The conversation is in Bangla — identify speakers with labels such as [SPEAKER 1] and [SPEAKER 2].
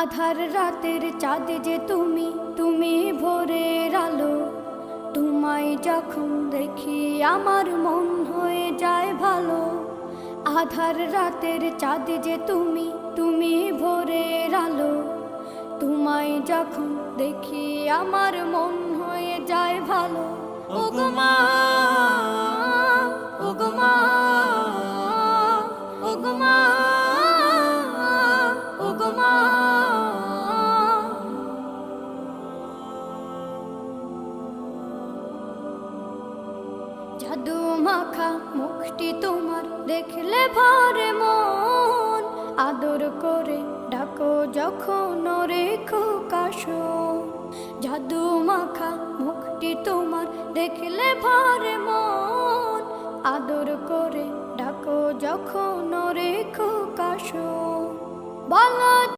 [SPEAKER 1] আধার রাতের চাঁদ যে তুমি, তুমি ভোরের আলো। তোমায় যখন দেখি আমার মন হয়ে যায় ভালো। আধার রাতের চাঁদ যে তুমি, তুমি ভোরের আলো। তোমায় যখন দেখি আমার মন হয়ে যায় ভালো। ওগো মা, ওগো মা, ওগো মা, ওগো মা। জাদু মাখা মুখটি তোমার দেখলে ভরে মন। আদর করে ডাকো যখন রেখো কাশন। জাদু মাখা মুখটি তোমার দেখলে ভরে মন। আদর করে ডাকো যখন রেখো কাশন। বলো